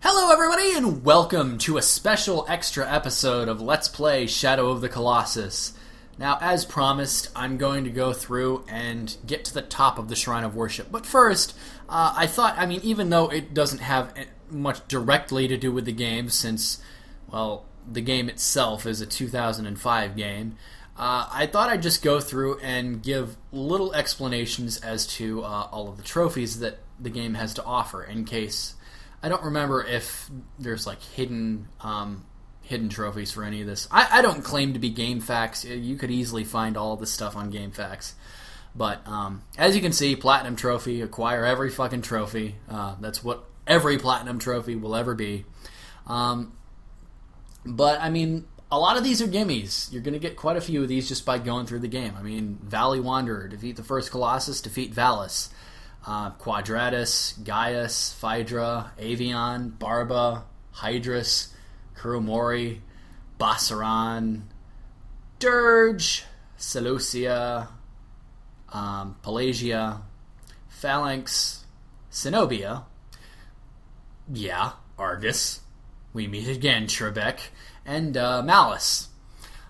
Hello everybody and welcome to a special extra episode of Let's Play Shadow of the Colossus. Now, as promised, I'm going to go through and get to the top of the Shrine of Worship. But first, I thought, even though it doesn't have much directly to do with the game since, well, the game itself is a 2005 game, I thought I'd just go through and give little explanations as to all of the trophies that the game has to offer in case... I don't remember if there's like hidden trophies for any of this. I don't claim to be GameFAQs. You could easily find all of this stuff on GameFAQs. But as you can see, Platinum Trophy, acquire every fucking trophy. That's what every Platinum Trophy will ever be. But a lot of these are gimmies. You're going to get quite a few of these just by going through the game. Valley Wanderer, defeat the first Colossus, defeat Valus. Quadratus, Gaius, Phaedra, Avion, Barba, Hydrus, Kuromori, Bassaran, Dirge, Seleucia, Pelagia, Phalanx, Zenobia, Argus, we meet again, Trebek, and Malice.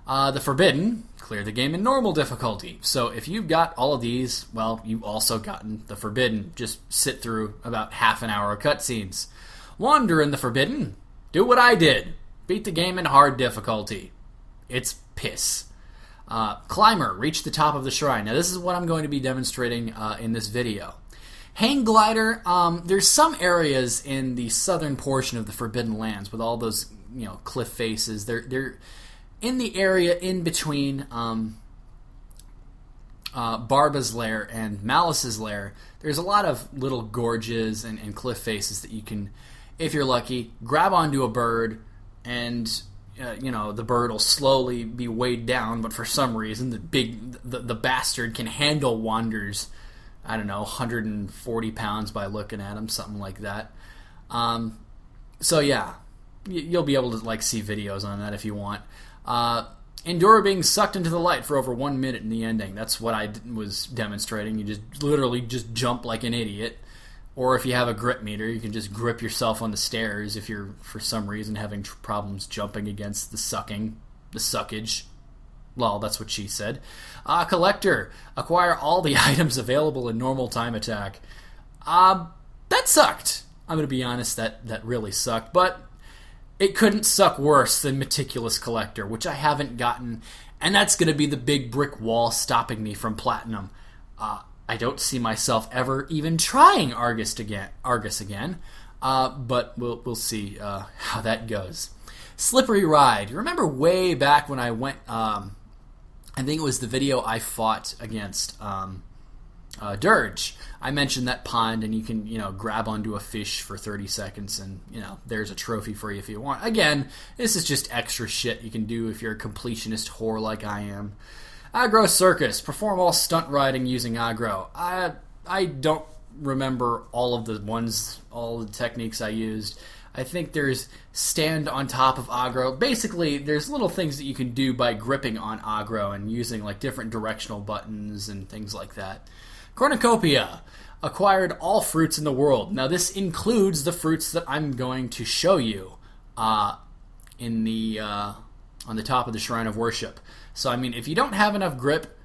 The Forbidden, clear the game in normal difficulty. So if you've got all of these, well, you've also gotten the Forbidden. Just sit through about half an hour of cutscenes. Wander in the Forbidden. Do what I did. Beat the game in hard difficulty. It's piss. Climber, reach the top of the shrine. Now this is what I'm going to be demonstrating in this video. Hang glider, there's some areas in the southern portion of the Forbidden Lands with all those, cliff faces. They're in the area in between Barba's lair and Malice's lair, there's a lot of little gorges and cliff faces that you can, if you're lucky, grab onto a bird and, the bird will slowly be weighed down, but for some reason the bastard can handle Wander's, 140 pounds by looking at him, something like that. You'll be able to see videos on that if you want. Endure being sucked into the light for over 1 minute in the ending. That's what I was demonstrating. You just literally just jump like an idiot. Or if you have a grip meter, you can just grip yourself on the stairs if you're, for some reason, having problems jumping against the suckage. Well, that's what she said. Collector, acquire all the items available in normal time attack. That sucked. I'm going to be honest, that really sucked. But it couldn't suck worse than Meticulous Collector, which I haven't gotten, and that's going to be the big brick wall stopping me from Platinum. I don't see myself ever even trying Argus again, but we'll see how that goes. Slippery Ride. You remember way back when I went, I think it was the video I fought against Dirge. I mentioned that pond, and you can, grab onto a fish for 30 seconds, and, there's a trophy for you if you want. Again, this is just extra shit you can do if you're a completionist whore like I am. Aggro Circus. Perform all stunt riding using aggro. I don't remember all of the techniques I used. I think there's stand on top of aggro. Basically, there's little things that you can do by gripping on aggro and using, different directional buttons and things like that. Cornucopia. Acquired all fruits in the world. Now this includes the fruits that I'm going to show you on the top of the Shrine of Worship. So if you don't have enough grip,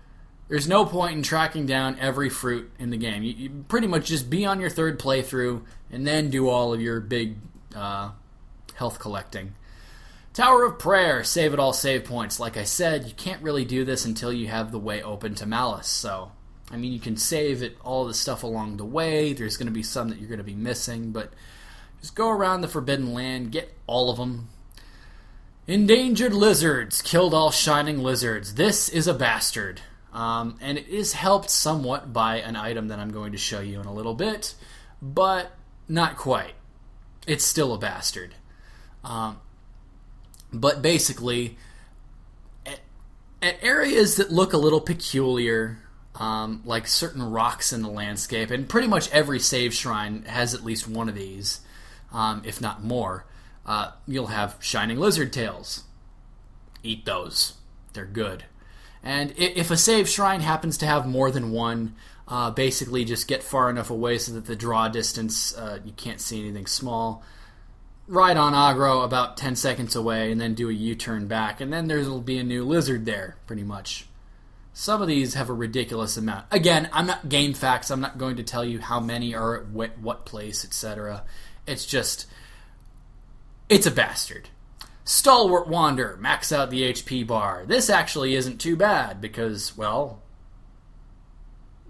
there's no point in tracking down every fruit in the game. You pretty much just be on your third playthrough and then do all of your big health collecting. Tower of Prayer. Save at all save points. Like I said, you can't really do this until you have the way open to Malice, so... you can save it, all the stuff along the way. There's going to be some that you're going to be missing, but just go around the Forbidden Land, get all of them. Endangered Lizards. Killed all shining lizards. This is a bastard. And it is helped somewhat by an item that I'm going to show you in a little bit, but not quite. It's still a bastard. But basically, at areas that look a little peculiar... like certain rocks in the landscape, and pretty much every save shrine has at least one of these, if not more. You'll have shining lizard tails. Eat those. They're good. And if a save shrine happens to have more than one, basically just get far enough away so that the draw distance, you can't see anything small. ride on aggro about 10 seconds away and then do a U-turn back, and then there'll be a new lizard there, pretty much. Some of these have a ridiculous amount. Again, I'm not game facts. I'm not going to tell you how many are at what place, etc. It's just, it's a bastard. Stalwart Wander, max out the HP bar. This actually isn't too bad because, well,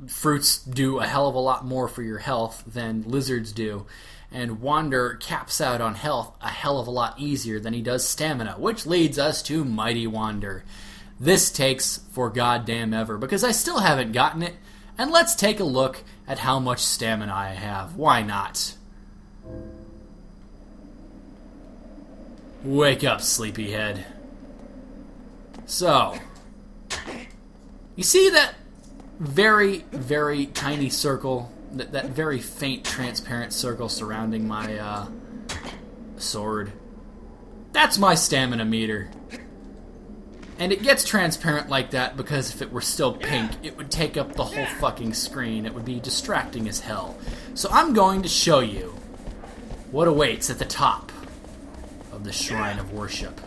fruits do a hell of a lot more for your health than lizards do. And Wander caps out on health a hell of a lot easier than he does stamina, which leads us to Mighty Wander. This takes for goddamn ever because I still haven't gotten it. And let's take a look at how much stamina I have. Why not? Wake up, sleepyhead. So, you see that very, very tiny circle, that very faint, transparent circle surrounding my sword? That's my stamina meter. And it gets transparent like that because if it were still pink, it would take up the whole fucking screen. It would be distracting as hell. So I'm going to show you what awaits at the top of the Shrine of Worship.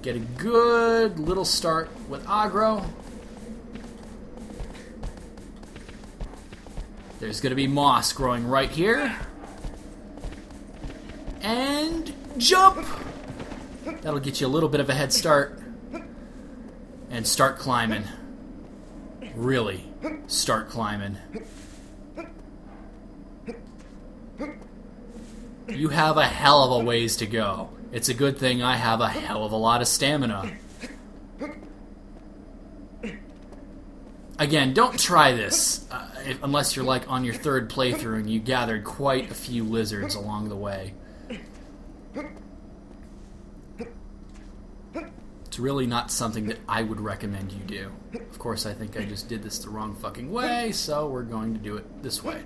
Get a good little start with aggro. There's going to be moss growing right here. And jump! That'll get you a little bit of a head start. And start climbing. Really, start climbing. You have a hell of a ways to go. It's a good thing I have a hell of a lot of stamina. Again, don't try this unless you're like on your third playthrough and you gathered quite a few lizards along the way. It's really not something that I would recommend you do. Of course, I think I just did this the wrong fucking way, so we're going to do it this way.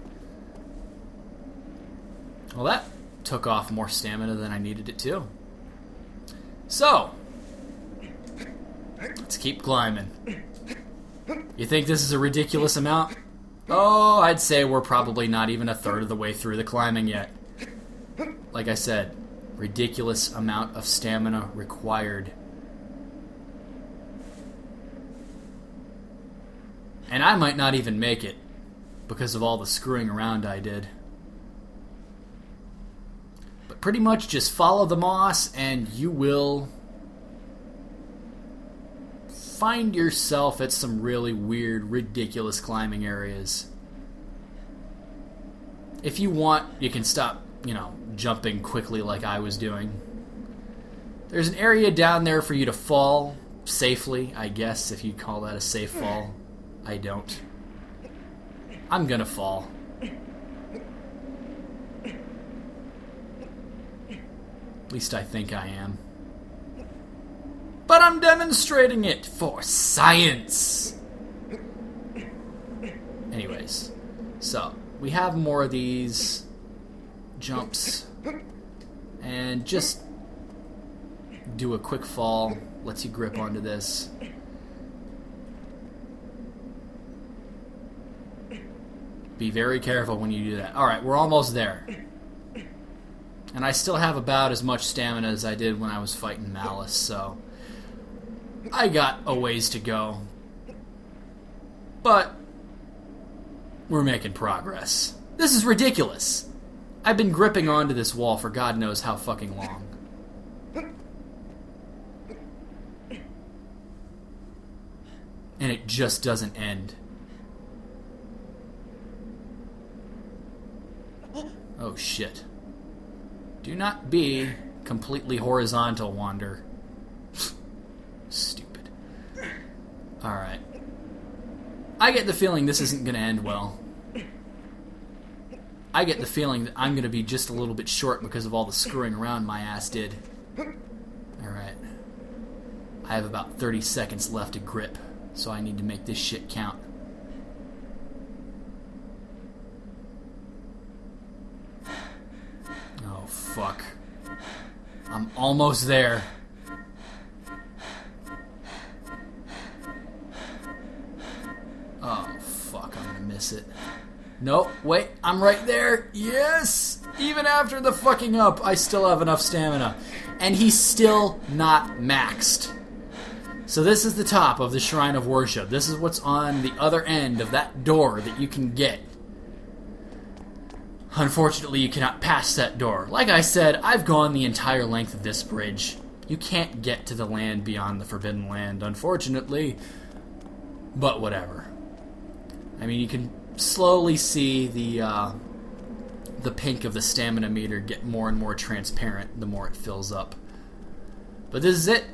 Well, that took off more stamina than I needed it to. So, let's keep climbing. You think this is a ridiculous amount? Oh, I'd say we're probably not even a third of the way through the climbing yet. Like I said, ridiculous amount of stamina required. And I might not even make it because of all the screwing around I did. But pretty much just follow the moss and you will find yourself at some really weird, ridiculous climbing areas. If you want, you can stop, jumping quickly like I was doing. There's an area down there for you to fall safely, I guess, if you call that a safe fall. I don't. I'm gonna fall. At least I think I am. But I'm demonstrating it for science! Anyways, so we have more of these jumps. And just do a quick fall. Lets you grip onto this. Be very careful when you do that. Alright, we're almost there. And I still have about as much stamina as I did when I was fighting Malice, so I got a ways to go. But we're making progress. This is ridiculous. I've been gripping onto this wall for God knows how fucking long. And it just doesn't end. Oh shit. Do not be completely horizontal, Wander. Stupid. Alright. I get the feeling this isn't going to end well. I get the feeling that I'm going to be just a little bit short because of all the screwing around my ass did. Alright. I have about 30 seconds left to grip, so I need to make this shit count. Oh, fuck. I'm almost there. Oh, fuck, I'm gonna miss it. Nope, wait, I'm right there. Yes! Even after the fucking up, I still have enough stamina. And he's still not maxed. So this is the top of the Shrine of Worship. This is what's on the other end of that door that you can get. Unfortunately, you cannot pass that door. Like I said, I've gone the entire length of this bridge. You can't get to the land beyond the Forbidden Land, unfortunately. But whatever. I mean, you can slowly see the pink of the stamina meter get more and more transparent the more it fills up. But this is it.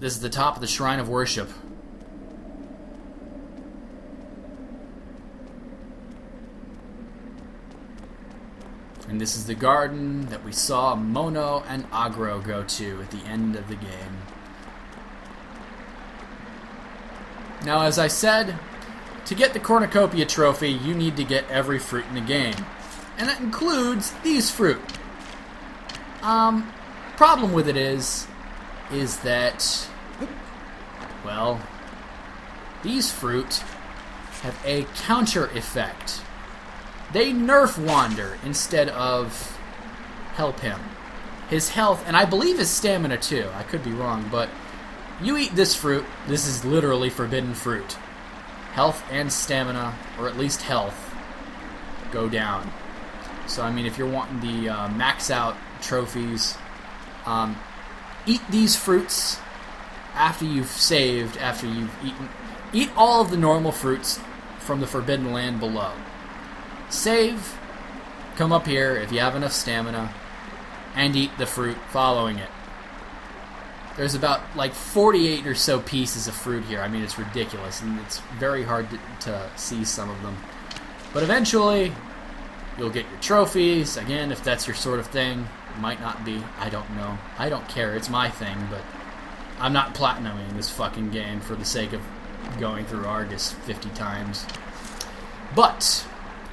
This is the top of the Shrine of Worship. And this is the garden that we saw Mono and Agro go to at the end of the game. Now, as I said, to get the Cornucopia trophy, you need to get every fruit in the game. And that includes these fruit. Problem with it is that, well, these fruit have a counter effect. They nerf Wander instead of help him. His health, and I believe his stamina too, I could be wrong, but you eat this fruit, this is literally forbidden fruit. Health and stamina, or at least health, go down. So, I mean, if you're wanting the max out trophies, eat these fruits after you've saved, after you've eaten. Eat all of the normal fruits from the Forbidden Land below. Save, come up here if you have enough stamina, and eat the fruit following it. There's about like 48 or so pieces of fruit here. I mean, it's ridiculous, and it's very hard to see some of them. But eventually, you'll get your trophies. Again, if that's your sort of thing. Might not be. I don't know. I don't care. It's my thing, but I'm not platinuming this fucking game for the sake of going through Argus 50 times. But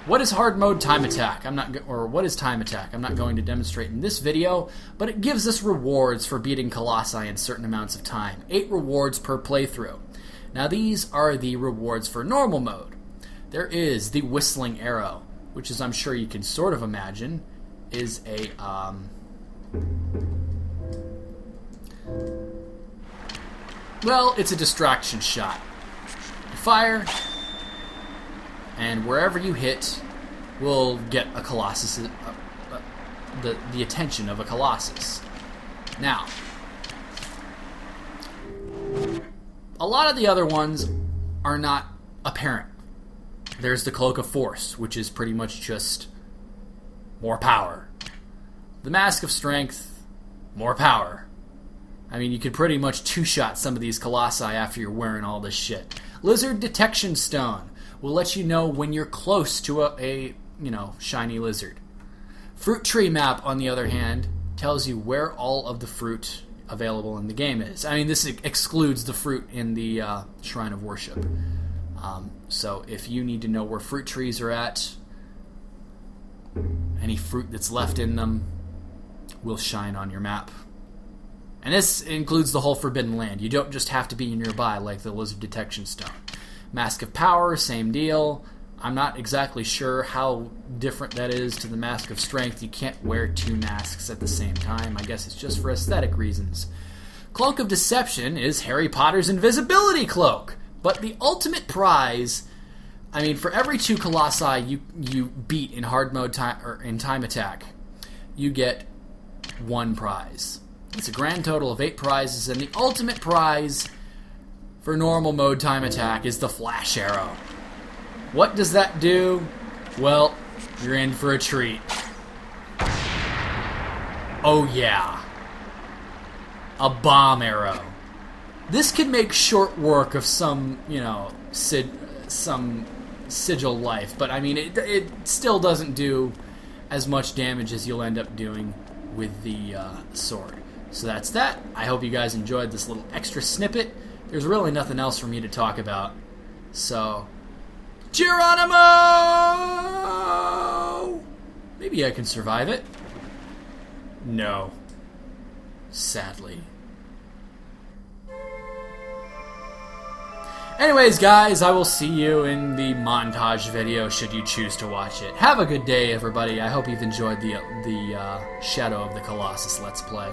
what is hard mode time attack? What is time attack? I'm not going to demonstrate in this video, but it gives us rewards for beating Colossi in certain amounts of time. 8 rewards per playthrough. Now these are the rewards for normal mode. There is the Whistling Arrow, which, as I'm sure you can sort of imagine, is a well, it's a distraction shot. You fire, and wherever you hit will get a Colossus, the attention of a Colossus. Now, a lot of the other ones are not apparent. There's the Cloak of Force, which is pretty much just more power. The Mask of Strength, more power. I mean, you could pretty much two-shot some of these Colossi after you're wearing all this shit. Lizard Detection Stone will let you know when you're close to a shiny lizard. Fruit Tree Map, on the other hand, tells you where all of the fruit available in the game is. I mean, this excludes the fruit in the Shrine of Worship. So if you need to know where fruit trees are at, any fruit that's left in them will shine on your map. And this includes the whole Forbidden Land. You don't just have to be nearby like the Lizard Detection Stone. Mask of Power, same deal. I'm not exactly sure how different that is to the Mask of Strength. You can't wear 2 masks at the same time. I guess it's just for aesthetic reasons. Cloak of Deception is Harry Potter's invisibility cloak. But the ultimate prize, I mean, for every 2 Colossi you beat in hard mode time or in time attack, you get 1 prize. It's a grand total of 8 prizes, and the ultimate prize for normal mode time attack is the Flash Arrow. What does that do? Well, you're in for a treat. Oh yeah. A bomb arrow. This could make short work of some, some sigil life, but I mean, it still doesn't do as much damage as you'll end up doing with the sword. So that's that. I hope you guys enjoyed this little extra snippet. There's really nothing else for me to talk about. So, Geronimo! Maybe I can survive it. No. Sadly. Anyways, guys, I will see you in the montage video should you choose to watch it. Have a good day, everybody. I hope you've enjoyed the Shadow of the Colossus Let's Play.